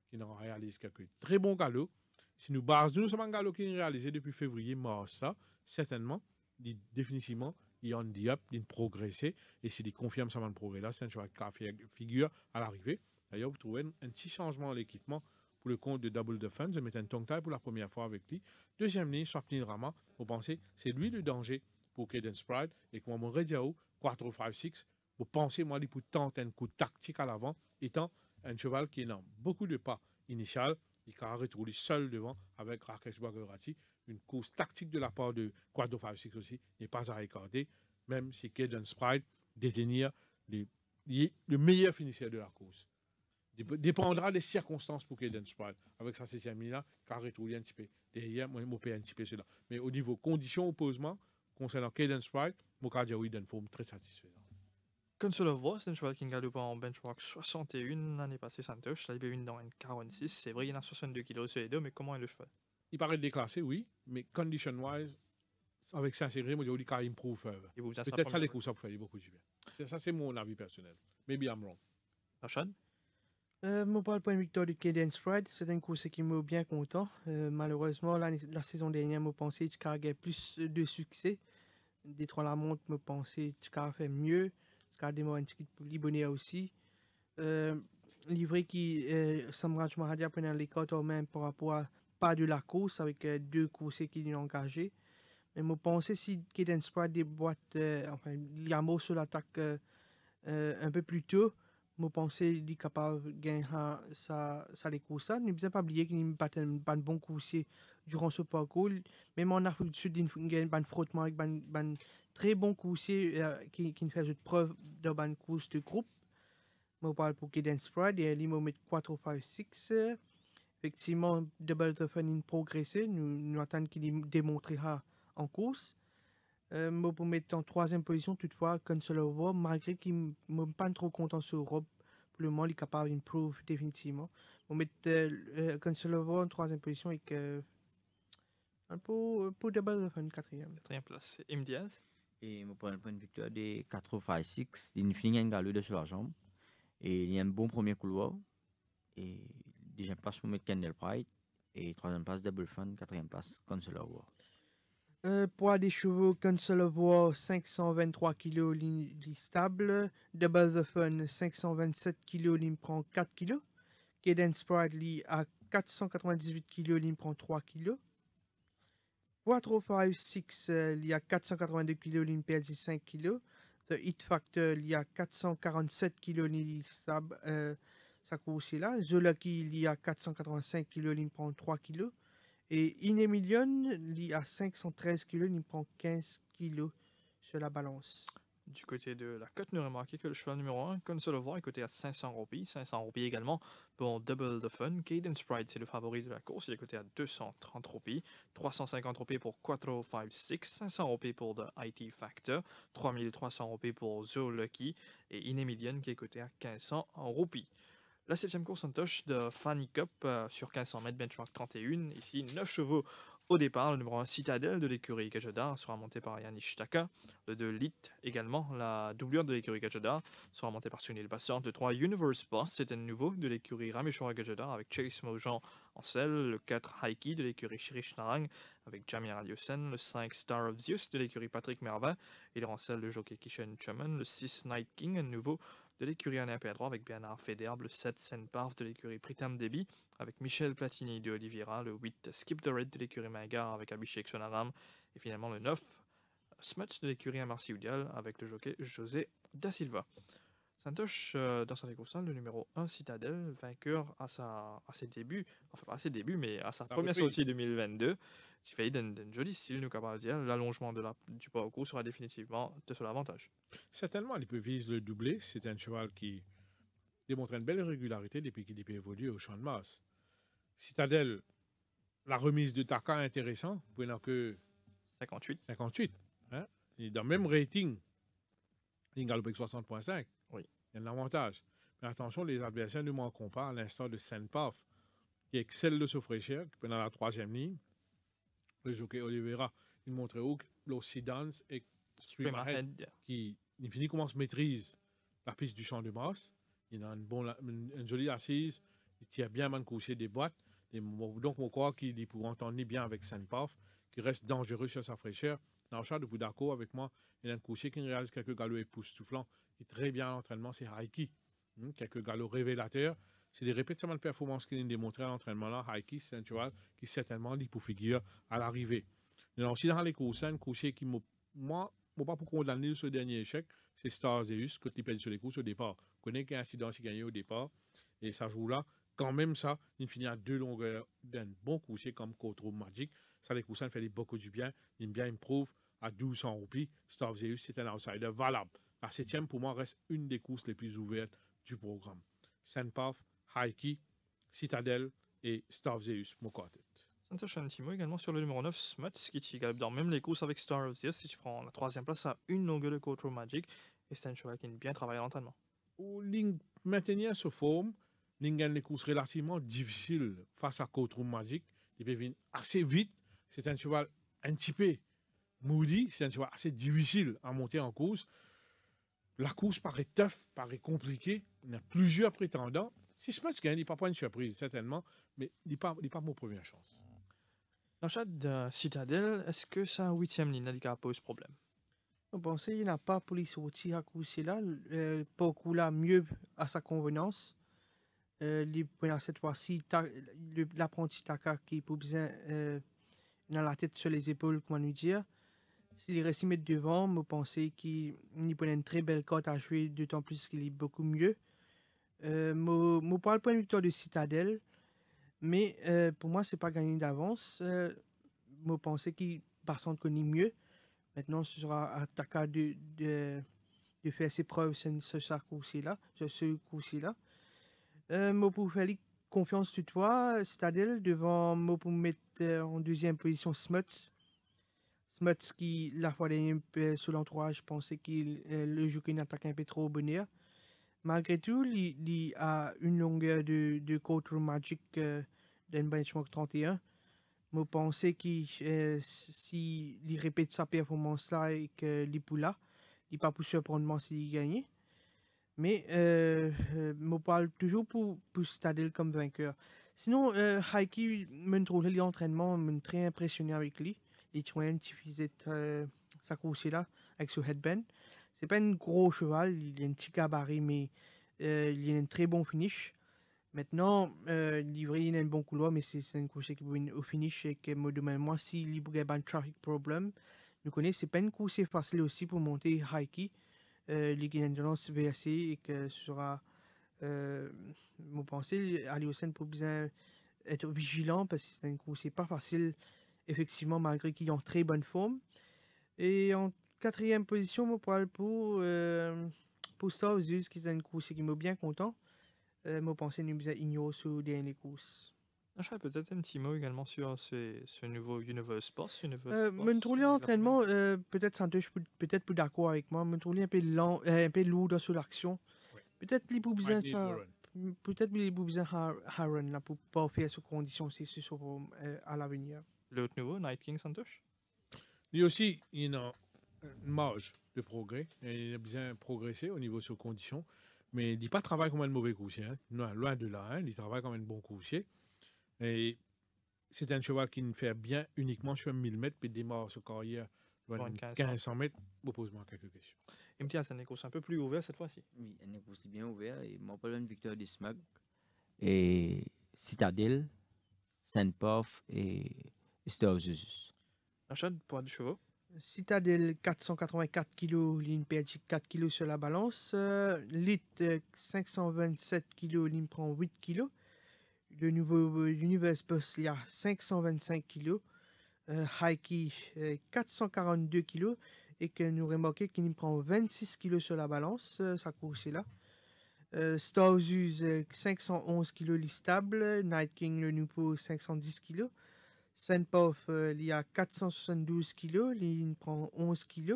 qui n'en réalise quelques très bons galops. Si nous basons sur un galop qui est réalisé depuis février-mars, certainement, définitivement, il en dit up, il progresse. Et s'il confirme ce progrès-là, c'est un cheval qui a fait figure à l'arrivée. D'ailleurs, vous trouvez un petit changement à l'équipement pour le compte de Double Defense. Je mets un tongue tie pour la première fois avec lui. Deuxième ligne, Swapnil Rama. Vous pensez, c'est lui le danger pour Cadence Pride. Et comme on Rediao, 4, 5, 6. Vous pensez, moi, il peut tenter un coup tactique à l'avant, étant un cheval qui est dans beaucoup de pas initial. Il a retrouvé seul devant avec Rakesh Bagherati. Une course tactique de la part de Quadro 5-6 aussi n'est pas à regarder, même si Cadence Pride détenir le meilleur finisseur de la course. Dépendra des circonstances pour Cadence Pride. Avec sa 6e ligne-là, car retrouvé un petit peu derrière, moi, je un petit peu cela. Mais au niveau conditions, opposement, concernant Cadence Pride, mon cardio est d'une forme très satisfaisante. Comme cela voit, c'est un cheval qui a galope en benchmark 61 l'année passée, Santosh. Là, il est dans une 46. C'est vrai, il a 62 kg sur les deux, mais comment est le cheval? Il paraît déclassé, oui, mais condition-wise, avec sincérité, moi, je dis qu'il improve further. Peut-être ça, les courses, ça peut faire beaucoup de bien. Ça, c'est mon avis personnel. Maybe I'm wrong. Rachad? Mon point de victoire de Cadence Pride, c'est une course qui m'a bien content. Malheureusement, la saison dernière, je pensais qu'il y avait plus de succès. Des trois la montre, je pensais qu'il a fait mieux. Il a démarré un petit peu pour Libonnia aussi. Livré qui, Samraj Mahadia prenait les cartes en main par rapport à pas de la course avec 2 coursiers qui l'ont engagé. Mais je pensais si Cadence Pride déboîte, enfin, il y a un mot sur l'attaque un peu plus tôt. Je pensais qu'il est capable de gagner les courses. Ne besoin pas oublier qu'il n'a pas un bon coursier durant ce parcours. Même en Afrique du Sud, il a un frottement avec un très bon coursier qui fait preuve d'une course de groupe. Je parle pour Cadence Pride et il m'a mis 4, 5, 6. Effectivement, Double Defend progressé. Nous attendons qu'il démontrera en course. Je pour mettre en 3e position, toutefois, Consoler, malgré qu'il ne suis pas trop content sur Europe, pour le moment, il est capable d'improve définitivement. Je mettre Consoler en 3e position et pour Double Defend 4e. 4e place, c'est M. Diaz. Et je prends le point de victoire des 4, 5, 6. Il finit un galop sur la jambe. Et il y a un bon premier couloir. Et 2e place pour mettre Kendall Pride. Et 3e place Double Fun, 4e place Consoler War. Poids des chevaux, Consoler War 523 kg, ligne stable. Double the Fun 527 kg, ligne prend 4 kg. Cadence Pride li à 498 kg, ligne prend 3 kg. 4, 5, 6 li à 482 kg, ligne perd 5 kg. The Hit Factor li à 447 kg, ligne stable. Ça course là. Zolaki li à 485 kg, ligne prend 3 kg. Et Inemillion, il a 513 kg, il prend 15 kg sur la balance. Du côté de la cote, nous remarquons que le cheval numéro 1, Consoler est coté à 500 roupies. 500 roupies également pour Double the Fun. Cadence Pride, c'est le favori de la course. Il est coté à 230 roupies. 350 roupies pour 4, 5, 6. 500 roupies pour The IT Factor. 3300 roupies pour Zo Lucky. Et Inemillion qui est coté à 1500 roupies. La 7e course en touche de Fanny Cup sur 1500 mètres, benchmark 31. Ici, 9 chevaux Au départ, le numéro 1 Citadel de l'écurie Kajada sera monté par Yanish Taka. Le 2 Lit également, la doublure de l'écurie Kajada sera montée par Sunil Bassant. Le 3 Universe Boss, c'est un nouveau de l'écurie Rameshwara Kajada avec Chase Mojan en selle. Le 4 Haiki de l'écurie Shirish Narang avec Jamir Aliusen. Le 5 Star of Zeus de l'écurie Patrick Mervin. Il est en selle le jockey Kishen Chaman. Le 6 Night King, un nouveau de l'écurie Alain Pedro avec Bernard Federbe. Le 7 Senparv de l'écurie Pritam Debi avec Michel Platini de Oliveira, le 8 Skip the Red de l'écurie Magar avec Abhishek Sonaram, et finalement le 9 Smuts de l'écurie Amarcy Udial avec le jockey José Da Silva. Santosh, dans sa course, le numéro 1 Citadel, vainqueur à ses débuts, enfin pas à ses débuts, mais à sa première reprise. sortie 2022. Il fait d'un joli style, nous capable de dire. L'allongement du parcours sera définitivement de son avantage. Certainement, il peut viser le doublé. C'est un cheval qui démontre une belle régularité depuis qu'il peut évoluer au champ de masse. Citadel, la remise de Taka intéressant, prenant que 58. 58. Hein? Il est dans le même rating. Il galope avec 60.5. Oui. Il y a un avantage. Mais attention, les adversaires ne manqueront pas, à l'instar de Saint-Paf, qui excelle de sa fraîcheur, qui prend dans la 3e ligne. Le jockey Oliveira, il montre où l'Occidence et Stream Ahead, qui il commence maîtrise la piste du champ de masse. Il a une jolie assise. Il tire bien man coucher des boîtes. Donc, on croit qu'il pourra entendre bien avec Saint-Paf, qui reste dangereux sur sa fraîcheur. Dans le chat de vous d'accord avec moi, il y a un coucher qui réalise quelques galops époustouflants. Il est très bien à l'entraînement, c'est Haiki. Quelques galops révélateurs. C'est des répétitions de performance qu'il a démontré à l'entraînement là. Haiki, c'est un cheval qui certainement lit pour figure à l'arrivée. Il y a aussi dans les courses, un coucher qui moi, pas pour condamner ce dernier échec, c'est Star Zeus, quand il pèse sur les courses au départ. On connaît qu'il y a un incident qui gagné au départ, et ça joue là. Quand même, ça, il finit à 2 longueurs d'un bon coucher comme Cotro Magic. Ça, les coussins fait beaucoup du bien. Il bien improve à 1200 roupies. Star Zeus, c'est un outsider valable. La 7e, pour moi, reste une des courses les plus ouvertes du programme. Saint-Paf, Haiki, Citadel et Star Zeus, mon quartet. Santosh, un petit mot également sur le numéro 9, Smuts, qui galope dans même les courses avec Star of Zeus. Si tu prends la 3e place à une longueur de Cotro Magic, et c'est un cheval qui a bien travaillé à l'entraînement. Ling maintenir sa forme, Ling gagne les courses relativement difficiles face à Cotro Magic. Il peut venir assez vite. C'est un cheval un petit peu moody. C'est un cheval assez difficile à monter en course. La course paraît tough, paraît compliquée. Il y a plusieurs prétendants. Si Smuts gagne, il n'est pas une surprise, certainement, mais il n'est pas mon première chance. Dans le chat de Citadel, est-ce que sa 8e ligne handicap pose problème? Je pense qu'il n'a pas pour les sortir à coucher là. Beaucoup là, mieux à sa convenance. Cette fois-ci, l'apprenti Taka qui est besoin dans la tête sur les épaules, comment nous dire. S'il reste mettre devant, je pense qu'il a une très belle cote à jouer, d'autant plus qu'il est beaucoup mieux. Je parle pas une victoire de Citadel, mais pour moi, c'est pas gagné d'avance. Je pense qu'il passe connaît mieux. Maintenant, ce sera à Taka de faire ses preuves sur ce coup-ci-là. Je pour faire confiance sur toi, Citadel, devant moi pour mettre en 2e position Smuts. Smuts qui, la fois dernière, sur l'entourage, pensait qu'il le joue une attaque un peu trop au bonheur. Malgré tout, il a une longueur de Cotro Magic d'un benchmark 31. Je pense qu'il s'il répète sa performance là et qu'il est pour là, il n'est pas pour surprendre s'il gagne. Mais je parle toujours pour Citadel comme vainqueur. Sinon, Haiki me trouve l'entraînement très impressionné avec lui. Les Twain qui faisait sa course là avec ce headband. C'est pas un gros cheval, il a un petit gabarit, mais il a un très bon finish. Maintenant, il a un bon couloir, mais c'est une course qui vient au finish et que me demande moi s'il y a un traffic problem. Nous connaissons, c'est pas une course facile aussi pour monter Haiki. Il y a une tendance VAC et que sera, je pense, Aliusen pour bien être vigilant parce que c'est une course pas facile, effectivement, malgré qu'il est en très bonne forme. Et en 4e position, je parle pour Star Zeus, qui est une course qui m'a bien content. Je pense que nous avons ignoré sur les dernières courses. Je serais peut-être un petit mot également sur ce nouveau Universe Boss. Me trouve l'entraînement, peut-être Santosh peut-être plus d'accord avec moi, me trouve un peu lent, un peu lourd sur l'action. Oui. Peut-être les besoin ça, peut-être les besoin Haron là pour pas faire sous condition c'est à l'avenir. L'autre nouveau, Night King Santosh. Lui aussi, il a une marge de progrès. Et il a bien progressé au niveau de ses conditions. Mais il dit pas travaille comme un mauvais coursier. Hein. Non, loin de là. Hein. Il travaille comme un bon coursier. Et c'est un cheval qui ne fait bien uniquement sur 1000 mètres. Puis démarre sa carrière loin Loin de de 1500. 1500 mètres. Vous posez-moi quelques questions. Et Mathias, c'est une course un peu plus ouverte cette fois-ci. Oui, elle est aussi bien ouverte. Et mon problème, Victor des Smug. Et Citadel, Saint-Pof et Star Jesus. Achat pour de chevaux. Citadel 484 kg, ligne PH 4 kg sur la balance. Lit 527 kg, ligne prend 8 kg. Le nouveau Universe Boss, il y a 525 kg. Haiki 442 kg. Et que nous remarquons qu'il prend 26 kg sur la balance, sa course est là. Star Zeus 511 kg listable. Night King le nouveau 510 kg. Saint-Pof, il y a 472 kg, il prend 11 kg.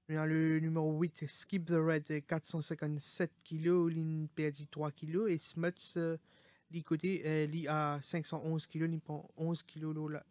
Il y a le numéro 8, Skip the Red, 457 kg, il perd 3 kg. Et Smuts, il a 511 kg, il prend 11 kg la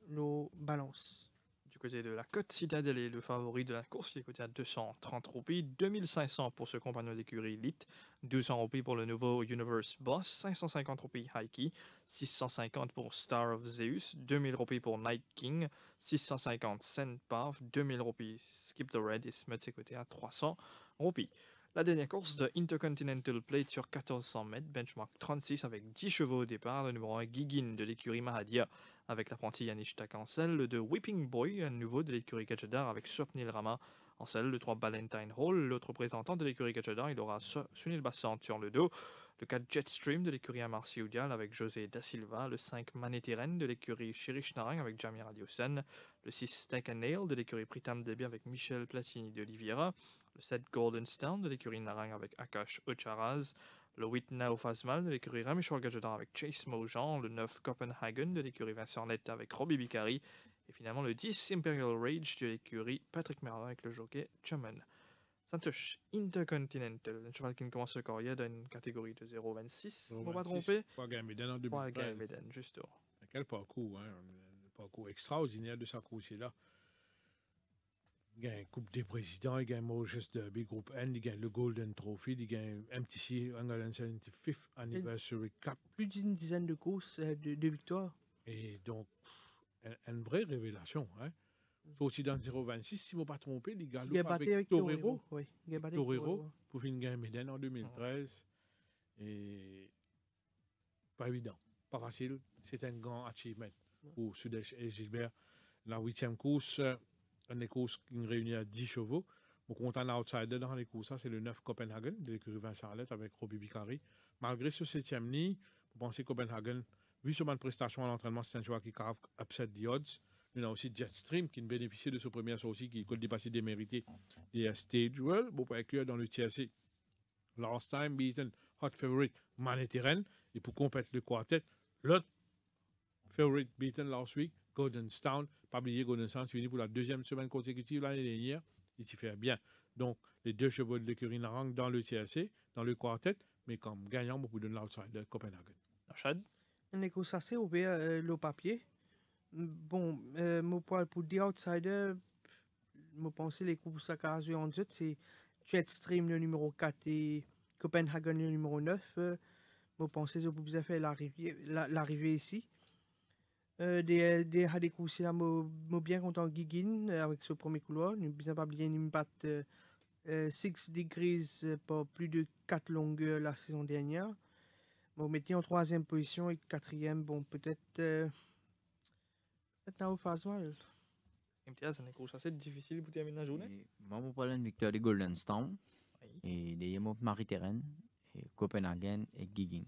balance. Du côté de la cote, Citadel est le favori de la course. Il est coté à 230 roupies, 2500 pour ce compagnon d'écurie Elite, 200 roupies pour le nouveau Universe Boss, 550 roupies Haiki, 650 pour Star of Zeus, 2000 roupies pour Night King, 650 Saint-Pav, 2000 roupies Skip the Red et Smuts est coté à 300 roupies. La dernière course de Intercontinental Plate sur 1400 mètres, benchmark 36 avec 10 chevaux au départ. Le numéro 1 Gigin de l'écurie Mahadia avec l'apprenti Yanishta Cancel. Le 2 Whipping Boy, un nouveau de l'écurie Gajadar avec Swapnil Rama en selle. Le 3 Valentine Hall, l'autre représentant de l'écurie Gajadar, il aura Sunil Bassant sur le dos. Le 4 Jetstream de l'écurie Amarcy Oudial avec José Da Silva. Le 5 Manetiren de l'écurie Chirish Narang avec Jamir Adiosen. Le 6 Steak and Nail de l'écurie Pritam Debi avec Michel Platini de Oliveira. Le 7 Golden Stone de l'écurie Narang avec Akash Ocharaz. Le 8 Nao Fazmal de l'écurie Rameshwar Gajadar avec Chase Mojan. Le 9 Copenhagen de l'écurie Vincent Nett avec Robbie Bicari. Et finalement le 10 Imperial Rage de l'écurie Patrick Merlin avec le jockey Chaman. Santosh Intercontinental, un cheval qui ne commence le carrière dans une catégorie de 0,26, on va pas tromper. Pas Gambeden en Pas 2013. Gambeden, justement. Quel parcours, hein? Un parcours extraordinaire de sa course-là. Il gagne Coupe des Présidents, il gagne Mauritius Derby, Groupe N, il gagne le Golden Trophy, il gagne MTC 175th Anniversary Cup. Plus d'une dizaine de courses, de victoires. Et donc, une vraie révélation. Hein? C'est aussi dans 0,26, si je ne me pas trompé, il gagne avec Torero. Oui, Torero pour finir gagner Méden en 2013. Et pas évident, pas facile. C'est un grand achievement pour Sudèche et Gilbert. La 8e course, une course qui réunit à 10 chevaux. On compte un outsider dans les courses, c'est le 9 Copenhagen de l'écurie Vincent Arlette avec Robbie Bicari. Malgré ce 7e nid, vous pensez Copenhagen, vu sur ma prestation à l'entraînement, c'est un joueur qui a upset the odds. Il y a aussi Jetstream qui bénéficie de ce premier sortie qui a dépassé des mérités des Stagewell. Bon, pour inclure dans le TRC. Last time beaten hot favorite Manetiren. Et pour compléter le quartet, l'autre favorite beaten last week, Golden Stone. Pas oublier Golden Stone, fini pour la 2e semaine consécutive l'année dernière. Il s'y fait bien. Donc, les 2 chevaux de l'écurie Narang dans le TRC, dans le quartet, mais comme gagnant, beaucoup de l'outsider Copenhagen. Achad. Une course assez ouverte, le papier. Bon, mon poil pour The Outsider, je pense que les courses à Casue en jeu, c'est Jetstream le numéro 4 et Copenhagen le numéro 9. Je pense que vous avez fait l'arrivée ici. Des courses là, je bien content Gigin avec ce premier couloir. Nous bien pas bien une batte 6 degrees pour plus de 4 longueurs la saison dernière. Bon, mettez en 3e position et 4e, bon, peut-être. Maintenant, phase mal. MTS, c'est une course assez difficile pour terminer la journée. Moi, je parle de victoire de Golden Stone Oui. et des Marie-Thérène, et Copenhagen et Giggins.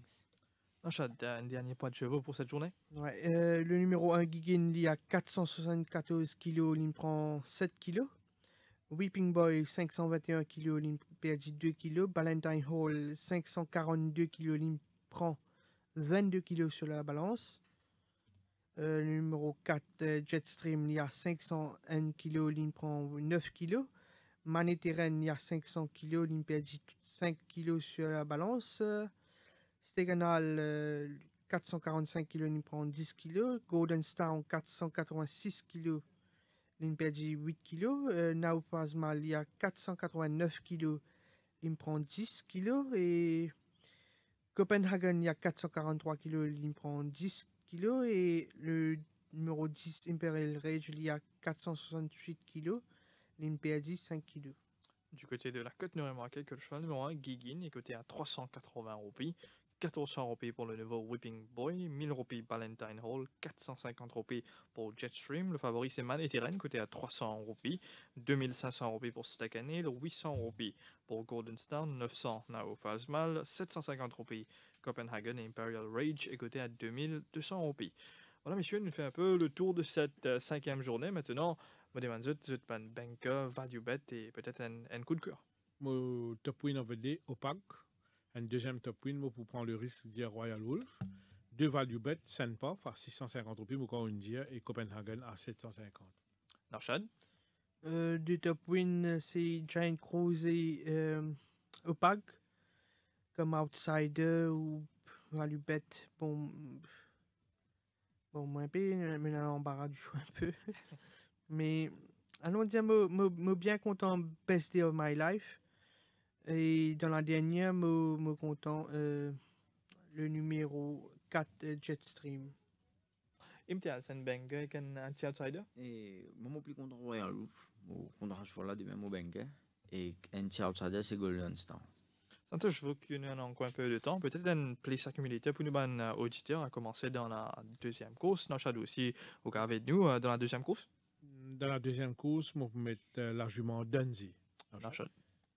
Achad, un dernier point de chevaux pour cette journée. Ouais, le numéro 1 Gigin, il y a 474 kg, il prend 7 kg. Weeping Boy, 521 kg, il perd 2 kg. Valentine Hall, 542 kg, il prend 22 kg sur la balance. Le numéro 4 Jetstream, il y a 501 kg, il prend 9 kg. Manetiren, il y a 500 kg, il perd 5 kg sur la balance. Steganal, 445 kg, il prend 10 kg. Golden Star, 486 kg, il perd 8 kg. Now Phasmal, il y a 489 kg, il prend 10 kg. Et Copenhagen, il y a 443 kg, il prend 10 kg. Et le numéro 10, Imperial Rage, il y a 468 kg, il perd 5 kg. Du côté de la cote nord-américaine, le cheval numéro 1, Gigin, est coté à 380 roupies. 1400 roupies pour le nouveau Whipping Boy, 1000 roupies Valentine Hall, 450 roupies pour Jetstream. Le favori c'est Man et Tyren, coté à 300 roupies, 2500 roupies pour Stacanil, 800 roupies pour Golden Star, 900 Nao Phasmal, 750 roupies Copenhagen et Imperial Rage est coté à 2200 roupies. Voilà messieurs, nous fait un peu le tour de cette cinquième journée. Maintenant, Modern Zut, Banker, Value Bet et peut-être un coup de cœur. Mon top win of the day, Opac. Un deuxième top win, moi, pour prendre le risque de dire Royal Wolf. 2 value bet, Sandpuff à 650 roupies, encore une dire, et Copenhagen à 750. Narshad. Deux top wins, c'est Giant Cruise et Opac. Comme outsider ou value bet. Bon, moi un peu, mais là, l'embarras du choix un peu. Mais allons dire, moi bien content Best Day of My Life. Et dans la dernière, moi content le numéro 4 Jetstream. Imtiaz and Banker avec un anti-outsider. Et moi, plus content Royal Wolf. Mon contrat choix là, de même au Benke. Et un outsider, c'est Golden Star. Santos, je veux qu'on ait encore un peu de temps. Peut-être une place accumulée pour nous, ban auditeurs, à commencer dans la deuxième course. Narshad aussi, au cas avec nous, dans la deuxième course. Dans la deuxième course, moi, pour mettre la jument Dunzy. Narshad.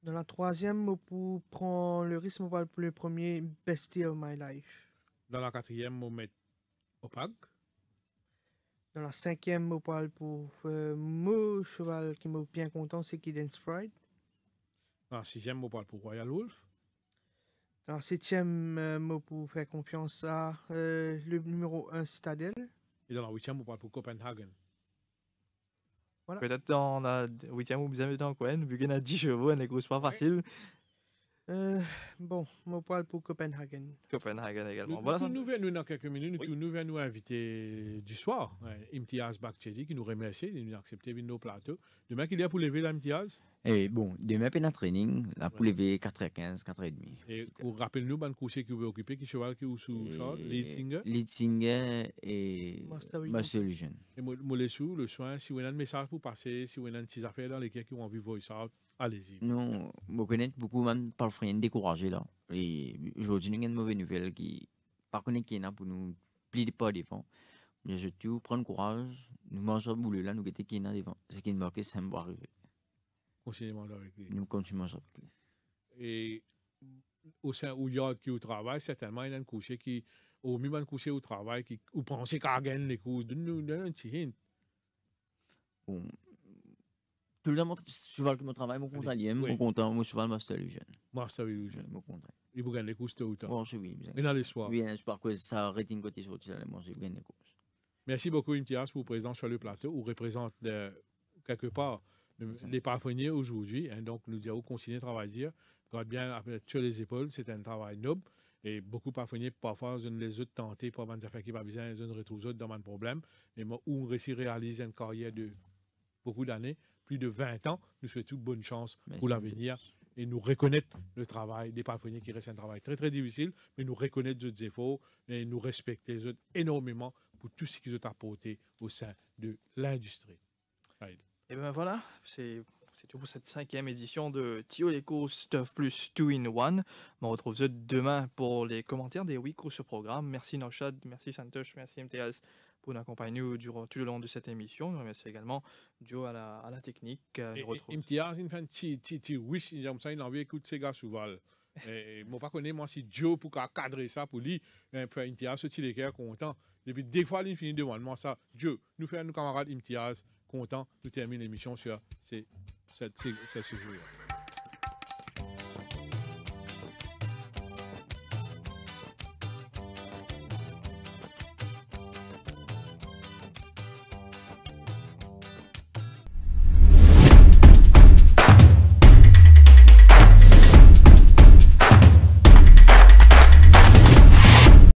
Dans la troisième, moi pour prendre le risque, moi pour le premier Best Day of My Life. Dans la quatrième, moi, mettre Opac. Dans la cinquième, moi pour mon cheval qui m'a bien content, c'est Kidden's Pride. Dans la sixième, moi, pour Royal Wolf. Dans la septième, moi pour faire confiance à le numéro 1 Citadel. Et dans la huitième, moi, pour Copenhagen. Voilà. Peut-être dans la huitième ou deuxième temps, vu qu'il y a 10 chevaux, une course pas facile. Bon, moi pour Copenhagen. Copenhagen également. Nous, Voilà, tout nous vient nous dans quelques minutes, Oui. tout nous vient nous inviter du soir. Imtiaz Bakchedi qui nous remercie, il nous a accepté de nos plateaux. Demain, qu'il y a pour lever l'Imtiaz. Et bon, demain, peine à training, là, pour lever 4h15, 4h30. Et pour rappeler-nous, ban coursier qui veut occuper, qui cheval qui est sous char, lead singer. Lead Singer et Master Illusion. Master Illusion. Et moi, les sous, le soin, si vous avez un message pour passer, si vous avez une petite affaire dans lesquelles qui ont envie de voice out, allez-y. Non, je connais beaucoup de gens par frère découragés là. Et aujourd'hui, il y a une mauvaise nouvelle qui, par contre, qui est là pour nous plier pas devant. Mais je tout prendre courage, nous mangeons le boulot là, nous guetter qui est là devant. Ce qui nous marque, c'est un arriver. Continuez avec lui. Nous continuons à avec lui. Et au sein où il y a qui au travail, certainement, il y a un coucher qui, au même un coucher au travail, qui, ou pensez qu'à gagner les coups, donne un petit hint. Bon. Tout le monde, cheval qui me travaille, mon content, Allez, mon oui. content, mon cheval Master Illusion. Master Illusion. Mon content. Il vous gagne les coups, tout le temps. Bon, c'est oui. Et dans les soirs. Oui, j'espère que ça arrête une côté sur le manger bien les courses. Merci beaucoup, Imtiaz, pour présence sur le plateau, ou représente quelque part les parvenir aujourd'hui. Hein, donc, nous dirons continuer à travailler. Garde bien sur les épaules, c'est un travail noble. Et beaucoup parvenir, parfois, je ne les autres tenter pour avoir des affaires qui pas besoin, je ne retrouve autres dans mon problème. Et moi, où on réussit à réaliser une carrière de beaucoup d'années, plus de 20 ans, nous souhaitons bonne chance Merci. pour l'avenir et nous reconnaître le travail des parvenir qui reste un travail très très difficile, mais nous reconnaître les efforts et nous respecter les autres énormément pour tout ce qu'ils ont apporté au sein de l'industrie. Et bien voilà, c'est tout pour cette cinquième édition de Tio Eco Stuff Plus 2 in 1. On retrouve demain pour les commentaires des 8 courses au programme. Merci Narshad, merci Santosh, merci MTS pour nous accompagner durant tout le long de cette émission. Nous remercions également Joe à la technique. Nous retrouve... Imtiaz, il fait un petit wish, il a envie d'écouter ces gars souvent. Je ne pas connais moi si Joe pour cadrer ça pour lui, Imtiaz, ce petit équerre content. Depuis des fois, il finit devant moi ça. Joe, nous faisons nos camarades Imtiaz content, nous terminons l'émission sur ce sujet.